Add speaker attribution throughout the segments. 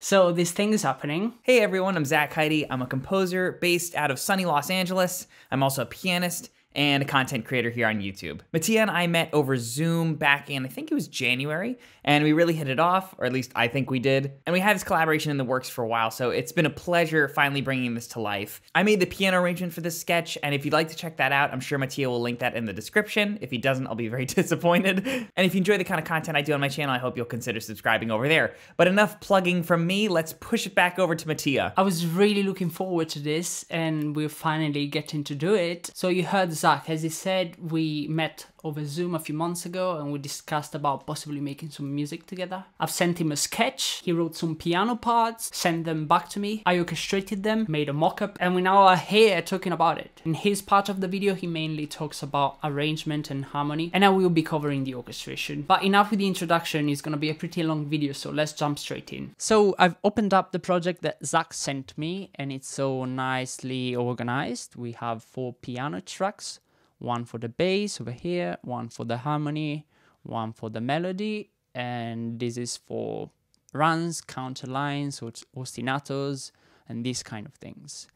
Speaker 1: So this thing is happening.
Speaker 2: Hey everyone, I'm Zach Heyde. I'm a composer based out of sunny Los Angeles. I'm also a pianist and a content creator here on YouTube. Mattia and I met over Zoom back in, I think it was January, and we really hit it off, or at least I think we did. And we had this collaboration in the works for a while, so it's been a pleasure finally bringing this to life. I made the piano arrangement for this sketch, and if you'd like to check that out, I'm sure Mattia will link that in the description. If he doesn't, I'll be very disappointed. And if you enjoy the kind of content I do on my channel, I hope you'll consider subscribing over there. But enough plugging from me, let's push it back over to Mattia.
Speaker 1: I was really looking forward to this, and we're finally getting to do it. So you heard Zach, as he said, we met over Zoom a few months ago and we discussed about possibly making some music together. I've sent him a sketch, he wrote some piano parts, sent them back to me, I orchestrated them, made a mock-up, and we now are here talking about it. In his part of the video, he mainly talks about arrangement and harmony, and I will be covering the orchestration. But enough with the introduction, it's gonna be a pretty long video, so let's jump straight in. So I've opened up the project that Zach sent me, and it's so nicely organized. We have 4 piano tracks. One for the bass over here, one for the harmony, one for the melody, and this is for runs, counter lines, or ostinatos, and these kind of things.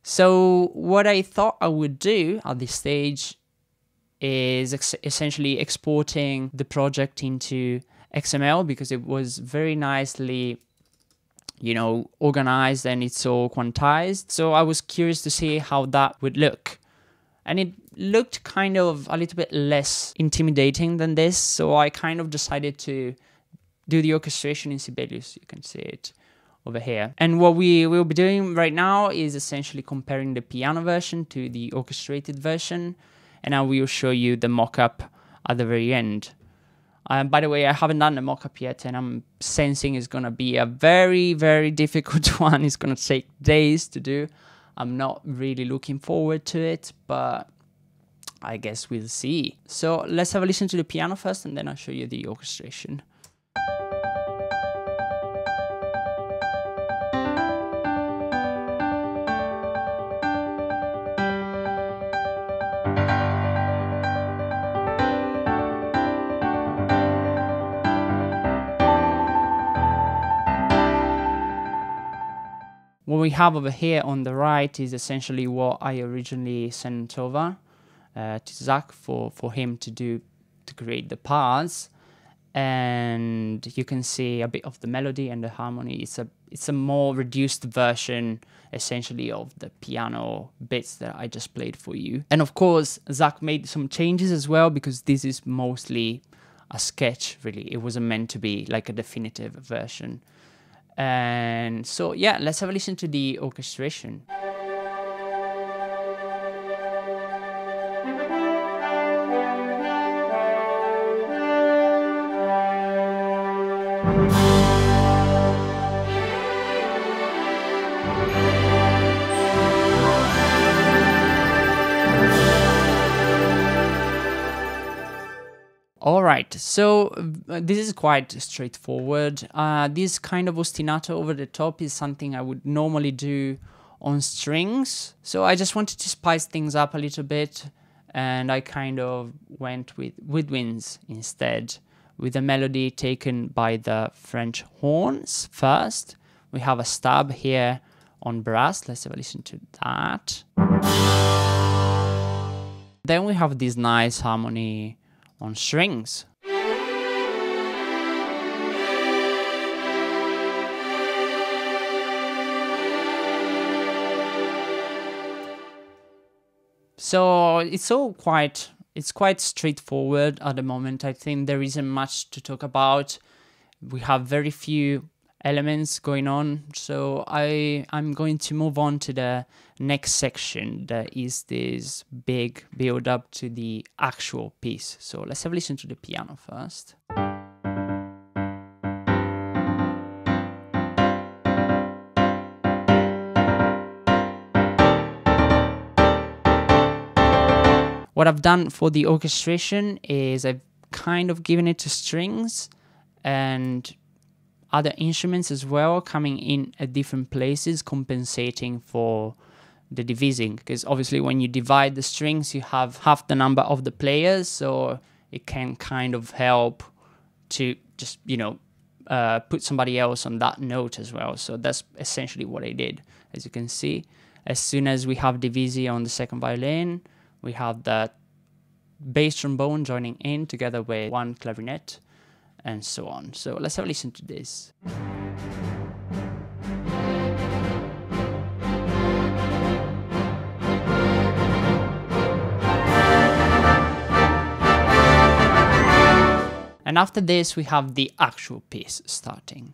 Speaker 1: So what I thought I would do at this stage is essentially exporting the project into XML, because it was very nicely, you know, organized and it's all quantized. So I was curious to see how that would look. And it looked kind of a little bit less intimidating than this, so I kind of decided to do the orchestration in Sibelius. You can see it over here. And what we will be doing right now is essentially comparing the piano version to the orchestrated version, and I will show you the mock-up at the very end. By the way, I haven't done the mock-up yet, and I'm sensing it's going to be a very, very difficult one. It's going to take days to do. I'm not really looking forward to it, but I guess we'll see. So let's have a listen to the piano first, and then I'll show you the orchestration. What we have over here on the right is essentially what I originally sent over to Zach for him to create the parts, and you can see a bit of the melody and the harmony. It's a more reduced version essentially of the piano bits that I just played for you. And of course Zach made some changes as well, because this is mostly a sketch really. It wasn't meant to be like a definitive version. And so yeah, let's have a listen to the orchestration. Alright, so this is quite straightforward. This kind of ostinato over the top is something I would normally do on strings. So I just wanted to spice things up a little bit, and I kind of went with woodwinds instead, with a melody taken by the French horns first. We have a stab here on brass. Let's have a listen to that. Then we have this nice harmony on strings. So it's quite straightforward at the moment. I think there isn't much to talk about. We have very few elements going on, so I'm going to move on to the next section, that is this big build up to the actual piece. So let's have a listen to the piano first. What I've done for the orchestration is I've kind of given it to strings and other instruments as well, coming in at different places, compensating for the divising, because obviously when you divide the strings you have half the number of the players, so it can kind of help to just, you know, put somebody else on that note as well. So that's essentially what I did. As you can see, as soon as we have divisi on the second violin, we have that bass trombone joining in together with one clarinet and so on. So let's have a listen to this. And after this, we have the actual piece starting.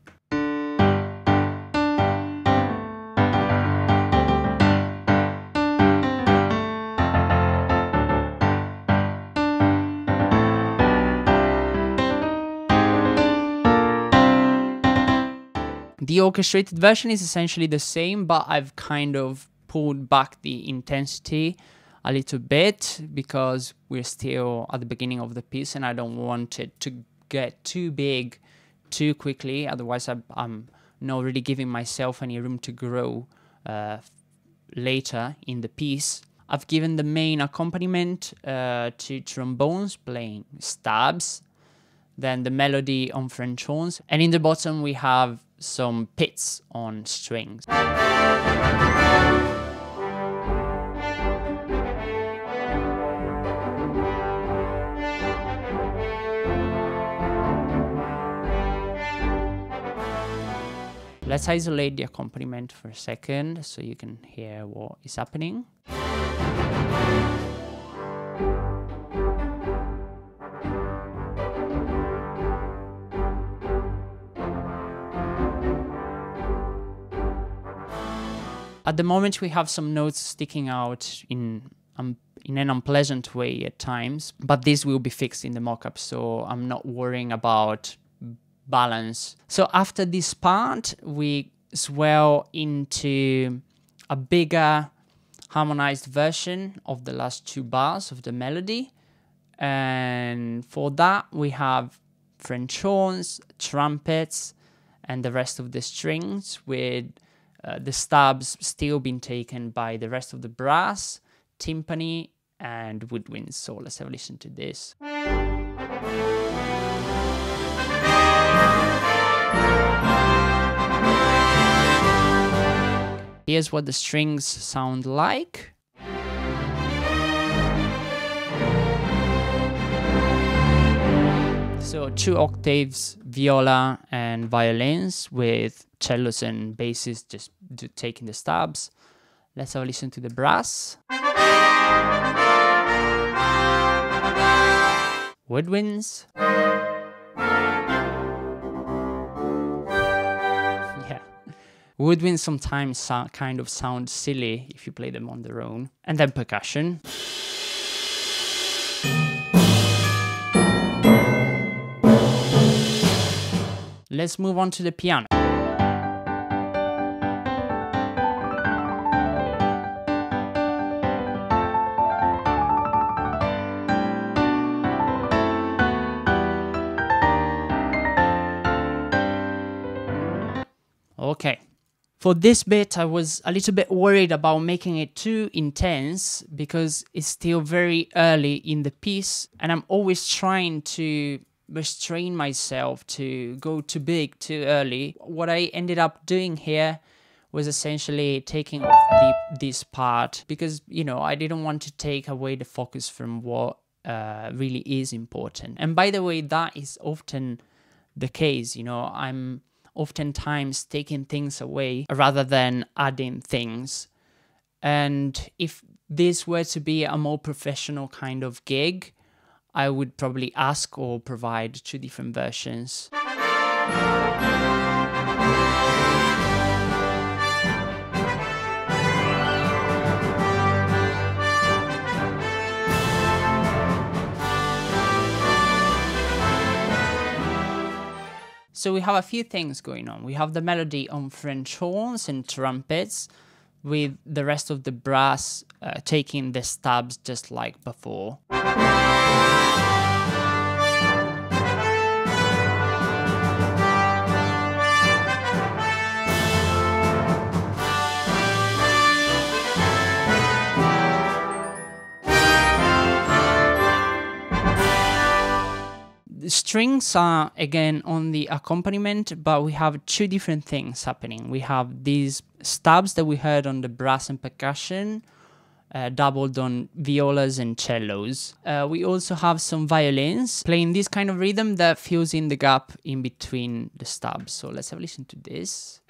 Speaker 1: The orchestrated version is essentially the same, but I've kind of pulled back the intensity a little bit because we're still at the beginning of the piece and I don't want it to get too big too quickly. Otherwise, I'm not really giving myself any room to grow later in the piece. I've given the main accompaniment to trombones playing stabs, then the melody on French horns, and in the bottom we have some pits on strings. Let's isolate the accompaniment for a second so you can hear what is happening. At the moment we have some notes sticking out in an unpleasant way at times, but this will be fixed in the mockup, so I'm not worrying about balance. So after this part, we swell into a bigger harmonized version of the last two bars of the melody. And for that, we have French horns, trumpets, and the rest of the strings, with the stabs still being taken by the rest of the brass, timpani, and woodwinds. So let's have a listen to this. Here's what the strings sound like. So 2 octaves, viola and violins, with cellos and basses just taking the stabs. Let's have a listen to the brass. Woodwinds. Woodwinds sometimes kind of sound silly if you play them on their own. And then percussion. Let's move on to the piano. Okay. For this bit, I was a little bit worried about making it too intense because it's still very early in the piece and I'm always trying to restrain myself to go too big too early. What I ended up doing here was essentially taking off this part because, you know, I didn't want to take away the focus from what really is important. And by the way, that is often the case, you know, I'm oftentimes taking things away rather than adding things. And if this were to be a more professional kind of gig, I would probably ask or provide 2 different versions. So we have a few things going on. We have the melody on French horns and trumpets, with the rest of the brass taking the stabs just like before. strings are again on the accompaniment, but we have two different things happening. We have these stabs that we heard on the brass and percussion, doubled on violas and cellos. We also have some violins playing this kind of rhythm that fills in the gap in between the stabs. So let's have a listen to this.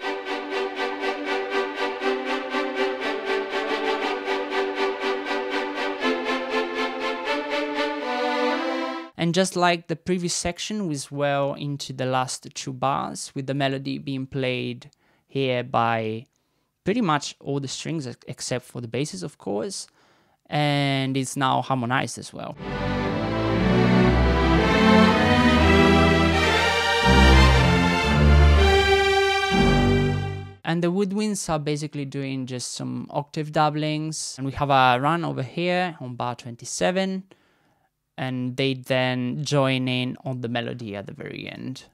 Speaker 1: And just like the previous section, we swell into the last two bars, with the melody being played here by pretty much all the strings except for the basses, of course, and it's now harmonized as well. And the woodwinds are basically doing just some octave doublings, and we have a run over here on bar 27, and they then join in on the melody at the very end.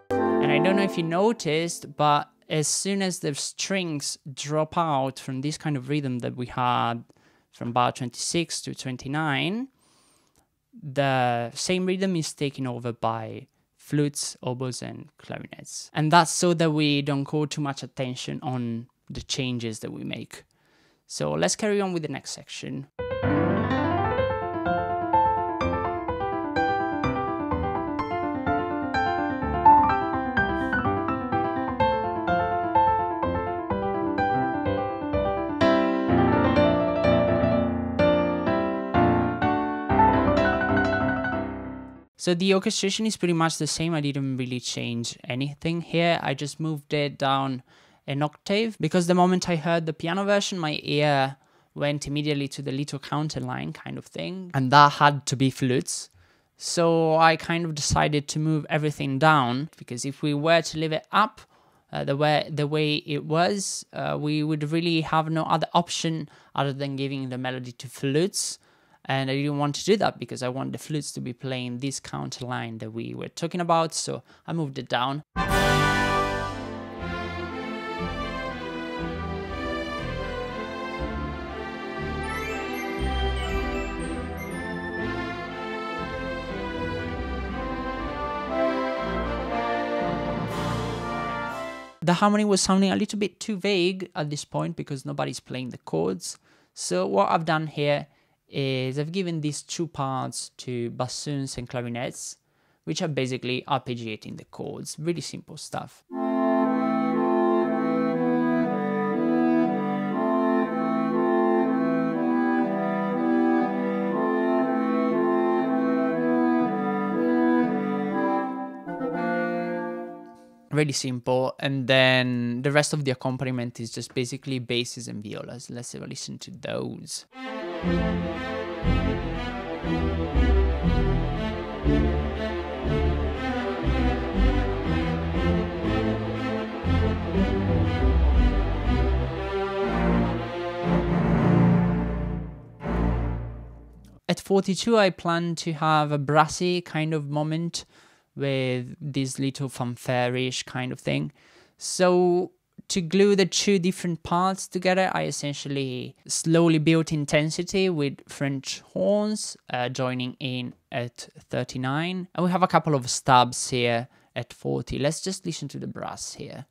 Speaker 1: And I don't know if you noticed, but as soon as the strings drop out from this kind of rhythm that we had from bar 26 to 29, the same rhythm is taken over by flutes, oboes, and clarinets. And that's so that we don't call too much attention on the changes that we make. So let's carry on with the next section. So the orchestration is pretty much the same. I didn't really change anything here. I just moved it down an octave because the moment I heard the piano version, my ear went immediately to the little counterline kind of thing, and that had to be flutes. So I kind of decided to move everything down, because if we were to leave it up the way it was, we would really have no other option other than giving the melody to flutes. And I didn't want to do that because I want the flutes to be playing this counter line that we were talking about, so I moved it down. The harmony was sounding a little bit too vague at this point because nobody's playing the chords. So what I've done here is I've given these two parts to bassoons and clarinets, which are basically arpeggiating the chords. Really simple stuff. Really simple, and then the rest of the accompaniment is just basically basses and violas. Let's have a listen to those. At 42, I plan to have a brassy kind of moment with this little fanfare-ish kind of thing. So to glue the two different parts together, I essentially slowly built intensity with French horns joining in at 39. And we have a couple of stabs here at 40. Let's just listen to the brass here.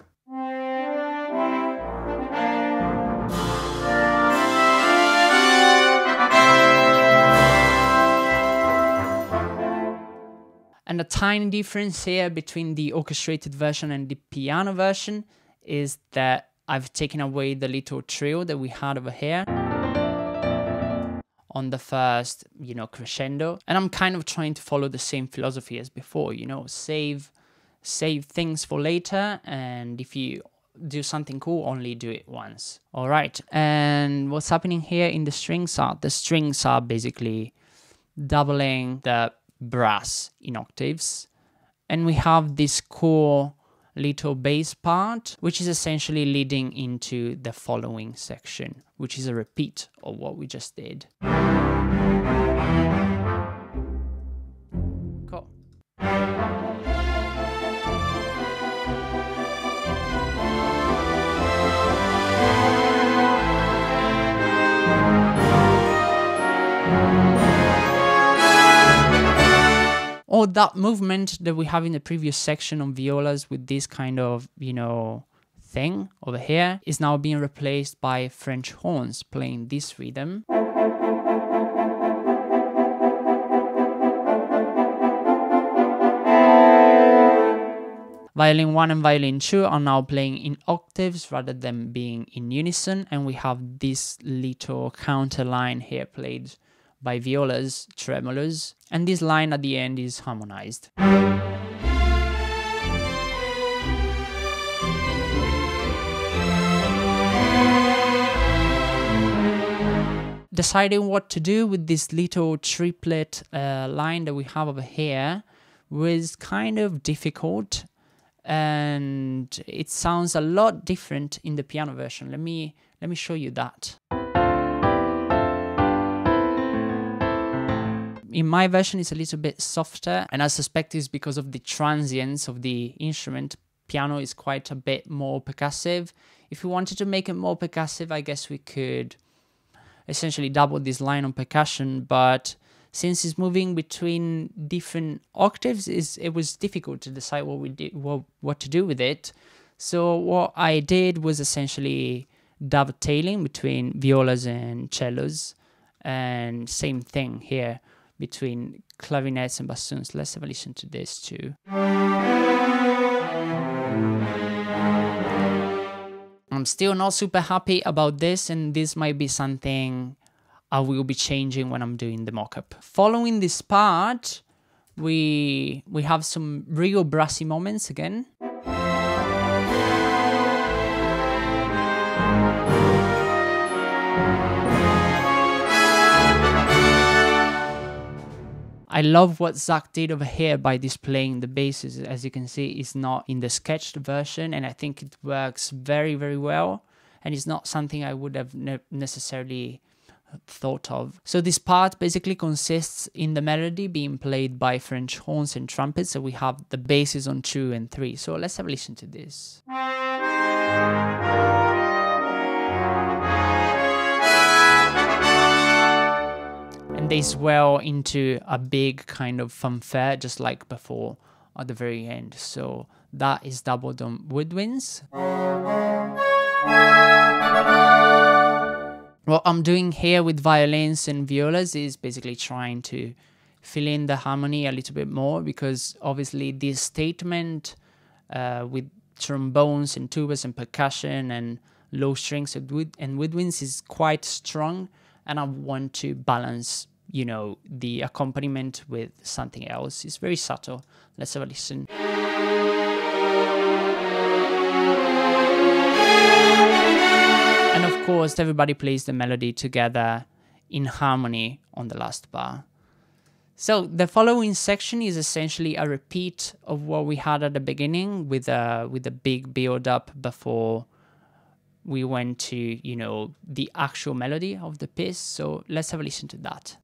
Speaker 1: And a tiny difference here between the orchestrated version and the piano version is that I've taken away the little trill that we had over here on the first, crescendo. And I'm kind of trying to follow the same philosophy as before, save things for later, and if you do something cool, only do it once. All right, and what's happening here in the strings are basically doubling the brass in octaves, and we have this cool little bass part, which is essentially leading into the following section, which is a repeat of what we just did. Now that movement that we have in the previous section on violas with this kind of, you know, thing over here is now being replaced by French horns playing this rhythm. Violin 1 and violin 2 are now playing in octaves rather than being in unison, and we have this little counter line here played by violas, tremolos, and this line at the end is harmonized. Deciding what to do with this little triplet line that we have over here was kind of difficult, and it sounds a lot different in the piano version. Let me show you that. In my version it's a little bit softer, and I suspect it's because of the transients of the instrument. Piano is quite a bit more percussive. If we wanted to make it more percussive, I guess we could essentially double this line on percussion, but since it's moving between different octaves, it was difficult to decide what to do with it. So what I did was essentially dovetailing between violas and cellos, and same thing here between clarinets and bassoons. Let's have a listen to this too. I'm still not super happy about this, and this might be something I will be changing when I'm doing the mockup. Following this part, we have some real brassy moments again. I love what Zach did over here by displaying the basses. As you can see, it's not in the sketched version, and I think it works very, very well. And it's not something I would have necessarily thought of. So this part basically consists in the melody being played by French horns and trumpets. So we have the basses on 2 and 3. So let's have a listen to this. And they swell into a big kind of fanfare, just like before at the very end. So that is doubled on woodwinds. What I'm doing here with violins and violas is basically trying to fill in the harmony a little bit more, because obviously this statement with trombones and tubas and percussion and low strings and woodwinds is quite strong, and I want to balance, you know, the accompaniment with something else. It's very subtle. Let's have a listen. And of course, everybody plays the melody together in harmony on the last bar. So the following section is essentially a repeat of what we had at the beginning, with a big build up before we went to, you know, the actual melody of the piece. So let's have a listen to that.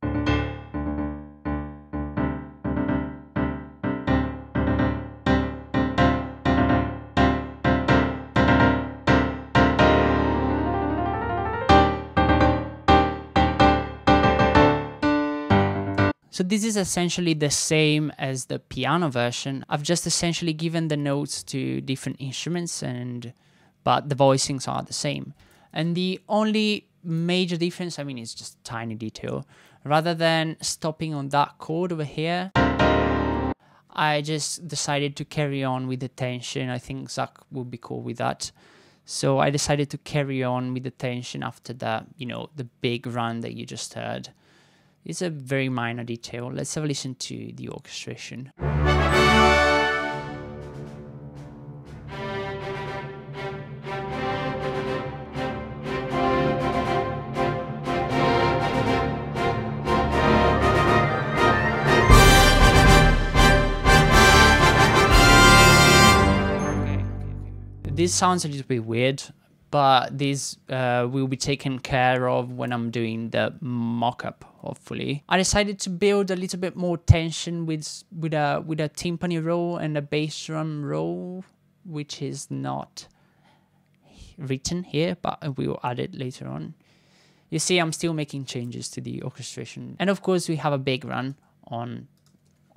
Speaker 1: So this is essentially the same as the piano version. I've just essentially given the notes to different instruments, but the voicings are the same. And the only major difference, I mean, it's just a tiny detail. Rather than stopping on that chord over here, I just decided to carry on with the tension. I think Zach would be cool with that. So I decided to carry on with the tension after that, you know, the big run that you just heard. It's a very minor detail. Let's have a listen to the orchestration. This sounds a little bit weird, but this will be taken care of when I'm doing the mock-up, hopefully. I decided to build a little bit more tension with a timpani roll and a bass drum roll, which is not written here, but we will add it later on. You see, I'm still making changes to the orchestration. And of course, we have a big run on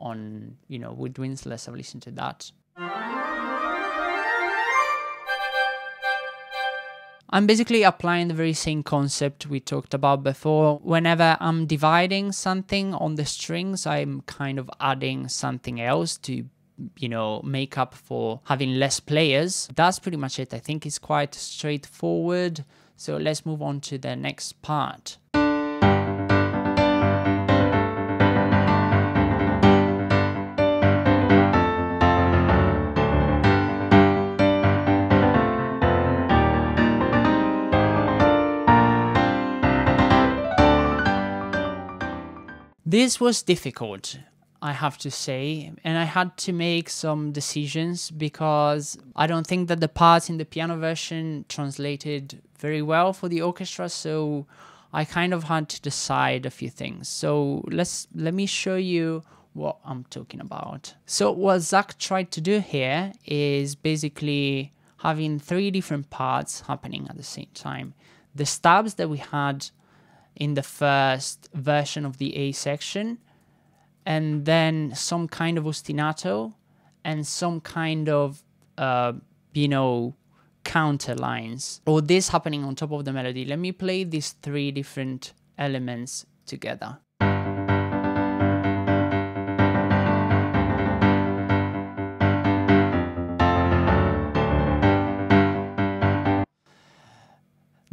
Speaker 1: on, you know, woodwinds. Let's have a listen to that. I'm basically applying the very same concept we talked about before. Whenever I'm dividing something on the strings, I'm kind of adding something else to, you know, make up for having less players. That's pretty much it. I think it's quite straightforward. So let's move on to the next part. This was difficult, I have to say, and I had to make some decisions because I don't think that the parts in the piano version translated very well for the orchestra, so I kind of had to decide a few things. So let me show you what I'm talking about. So what Zach tried to do here is basically having 3 different parts happening at the same time. The stabs that we had in the first version of the A section, and then some kind of ostinato and some kind of, you know, counter lines. All this happening on top of the melody. Let me play these 3 different elements together.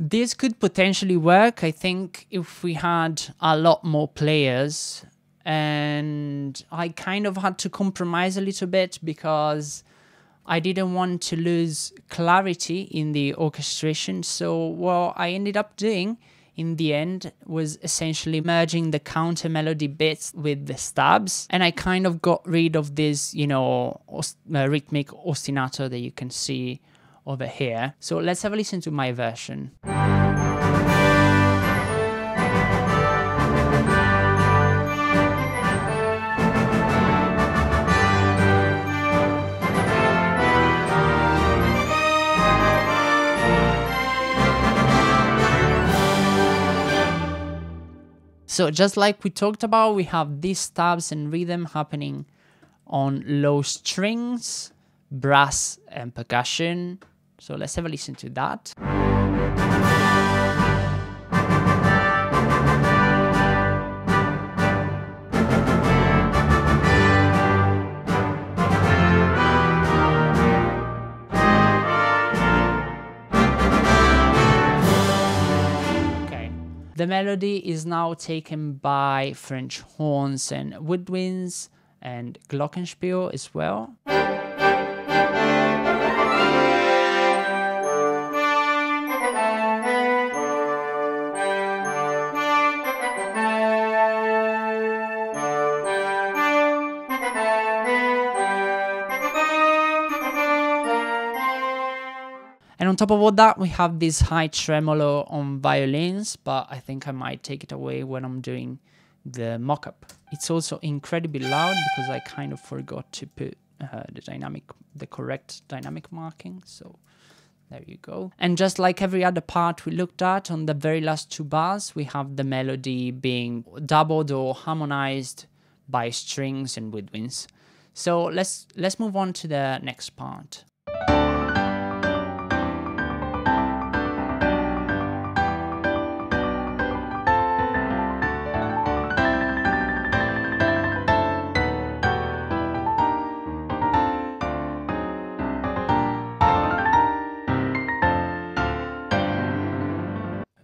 Speaker 1: This could potentially work, I think, if we had a lot more players, and I kind of had to compromise a little bit because I didn't want to lose clarity in the orchestration. So what I ended up doing in the end was essentially merging the counter melody bits with the stabs, and I kind of got rid of this, you know, rhythmic ostinato that you can see over here. So let's have a listen to my version. So just like we talked about, we have these stabs and rhythm happening on low strings, brass and percussion. So let's have a listen to that. Okay. The melody is now taken by French horns and woodwinds and glockenspiel as well. And on top of all that, we have this high tremolo on violins, but I think I might take it away when I'm doing the mockup. It's also incredibly loud because I kind of forgot to put the correct dynamic marking. So there you go. And just like every other part we looked at, on the very last 2 bars, we have the melody being doubled or harmonized by strings and woodwinds. So let's move on to the next part.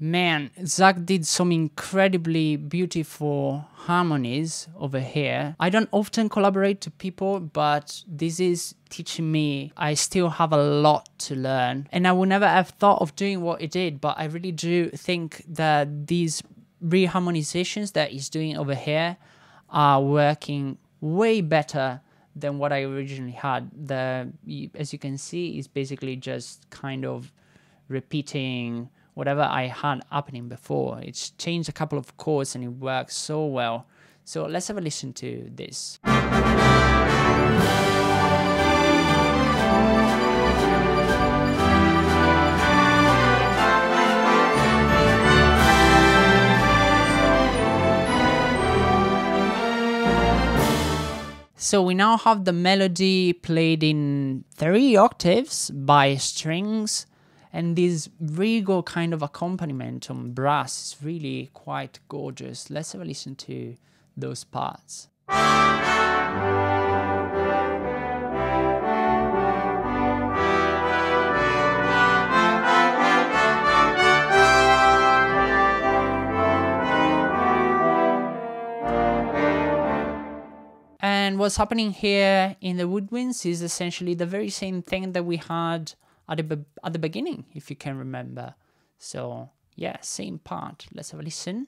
Speaker 1: Man, Zach did some incredibly beautiful harmonies over here. I don't often collaborate with people, but this is teaching me I still have a lot to learn. And I would never have thought of doing what he did, but I really do think that these reharmonizations that he's doing over here are working way better than what I originally had. As you can see, it's basically just kind of repeating whatever I had happening before. It's changed a couple of chords and it works so well. So let's have a listen to this. So we now have the melody played in 3 octaves by strings, and this regal kind of accompaniment on brass is really quite gorgeous. Let's have a listen to those parts. And what's happening here in the woodwinds is essentially the very same thing that we had at the beginning, if you can remember. So yeah, same part. Let's have a listen.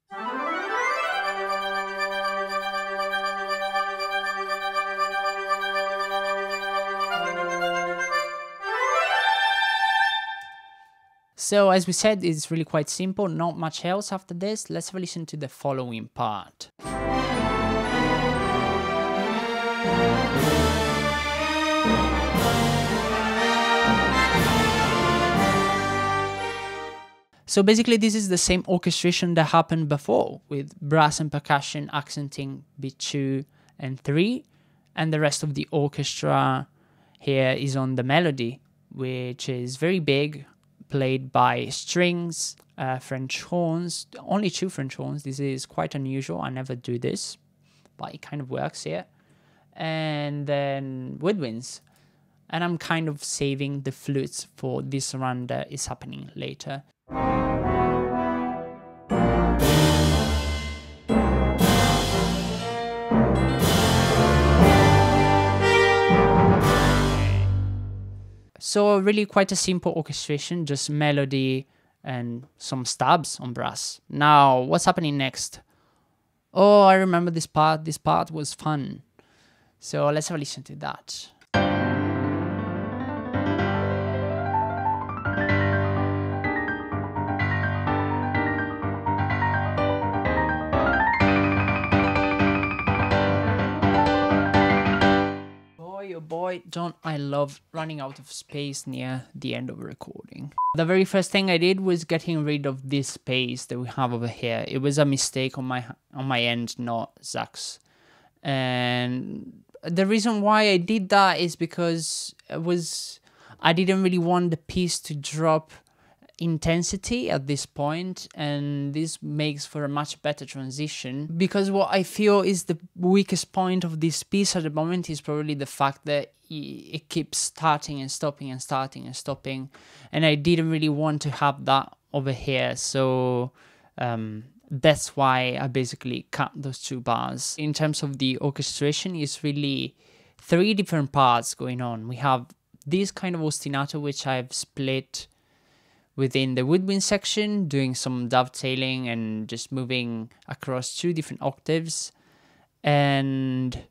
Speaker 1: So as we said, it's really quite simple, not much else after this. Let's have a listen to the following part. So basically this is the same orchestration that happened before, with brass and percussion accenting beat 2 and 3, and the rest of the orchestra here is on the melody, which is very big, played by strings, French horns, only 2 French horns. This is quite unusual, I never do this, but it kind of works here. And then woodwinds. And I'm kind of saving the flutes for this run that is happening later. So really quite a simple orchestration, just melody and some stabs on brass. Now, what's happening next? Oh, I remember this part. This part was fun. So let's have a listen to that. Oh boy, don't I love running out of space near the end of a recording. The very first thing I did was getting rid of this space that we have over here. It was a mistake on my end, not Zach's. And the reason why I did that is because I didn't really want the piece to drop intensity at this point, and this makes for a much better transition, because what I feel is the weakest point of this piece at the moment is probably the fact that it keeps starting and stopping and starting and stopping, and I didn't really want to have that over here. So that's why I basically cut those 2 bars. In terms of the orchestration, it's really 3 different parts going on. We have this kind of ostinato, which I've split within the woodwind section, doing some dovetailing and just moving across 2 different octaves, and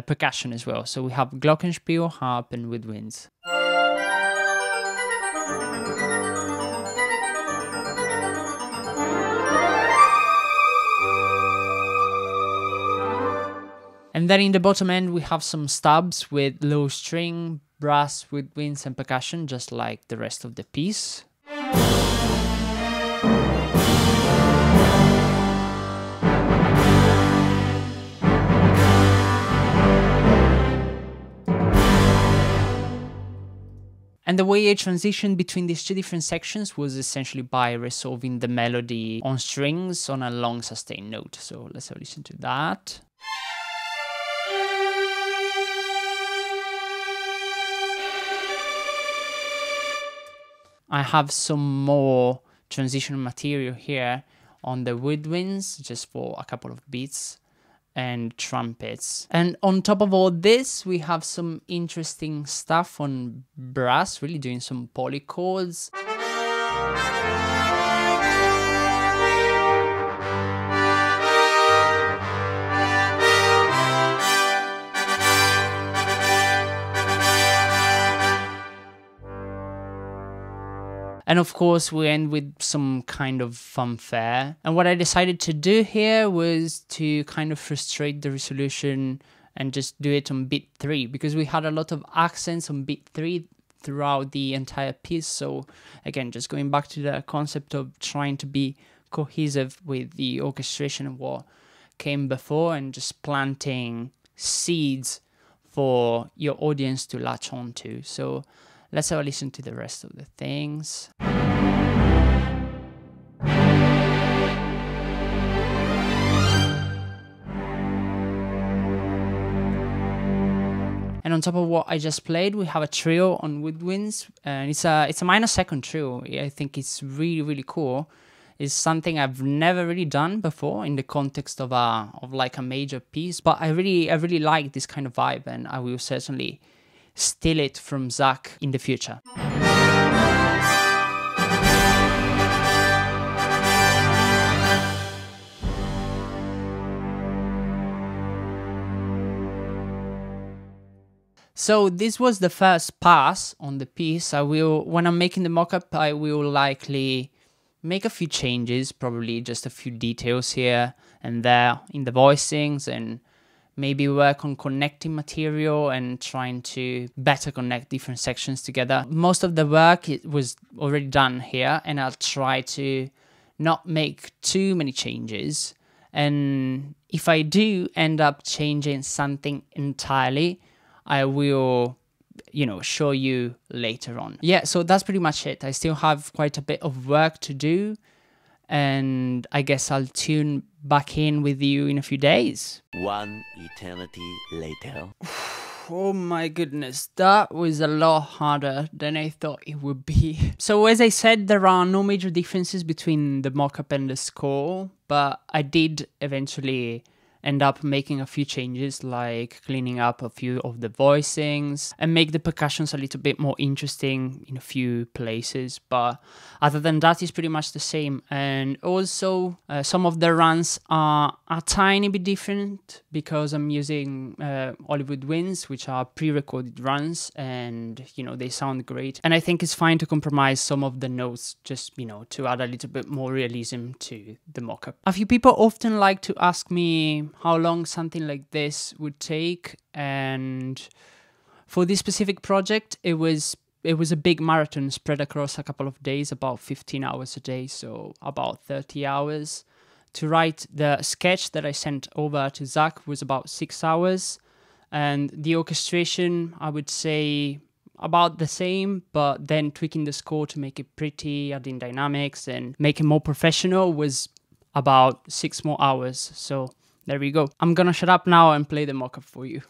Speaker 1: percussion as well. So we have glockenspiel, harp, and woodwinds. And then in the bottom end, we have some stabs with low string, brass, woodwinds, and percussion, just like the rest of the piece. And the way I transitioned between these 2 different sections was essentially by resolving the melody on strings on a long sustained note. So let's have a listen to that. I have some more transition material here on the woodwinds, just for a couple of beats, and trumpets. And on top of all this, we have some interesting stuff on brass, really doing some polychords. And of course, we end with some kind of fanfare. And what I decided to do here was to kind of frustrate the resolution and just do it on beat 3, because we had a lot of accents on beat 3 throughout the entire piece. So again, just going back to the concept of trying to be cohesive with the orchestration of what came before, and just planting seeds for your audience to latch on to. So let's have a listen to the rest of the things. And on top of what I just played, we have a trio on woodwinds, and it's a minor second trio. I think it's really, really cool. It's something I've never really done before in the context of like a major piece, but I really like this kind of vibe, and I will certainly steal it from Zach in the future. So this was the first pass on the piece. When I'm making the mockup, I will likely make a few changes, probably just a few details here and there in the voicings, and maybe work on connecting material and trying to better connect different sections together. Most of the work was already done here, and I'll try to not make too many changes. And if I do end up changing something entirely, I will, show you later on. Yeah, so that's pretty much it. I still have quite a bit of work to do, and I guess I'll tune back in with you in a few days.
Speaker 3: One eternity later.
Speaker 1: Oh my goodness, that was a lot harder than I thought it would be. So as I said, there are no major differences between the mockup and the score, but I did eventually end up making a few changes, like cleaning up a few of the voicings and make the percussions a little bit more interesting in a few places. But other than that, it's pretty much the same. And also some of the runs are a tiny bit different because I'm using Hollywood Winds, which are pre-recorded runs, and they sound great. And I think it's fine to compromise some of the notes just to add a little bit more realism to the mockup. A few people often like to ask me how long something like this would take, and for this specific project it was a big marathon spread across a couple of days, about 15 hours a day, so about 30 hours. To write the sketch that I sent over to Zach was about 6 hours, and the orchestration I would say about the same, but then tweaking the score to make it pretty, adding dynamics and make it more professional was about 6 more hours. So there we go. I'm gonna shut up now and play the mockup for you.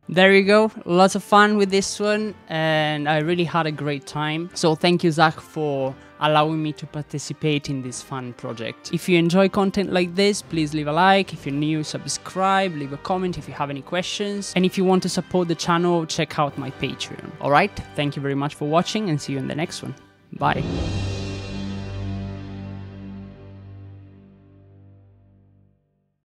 Speaker 1: There you go, lots of fun with this one, and I really had a great time. So thank you, Zach, for allowing me to participate in this fun project. If you enjoy content like this, please leave a like. If you're new, subscribe, leave a comment if you have any questions. And if you want to support the channel, check out my Patreon. Alright, thank you very much for watching and see you in the next one. Bye.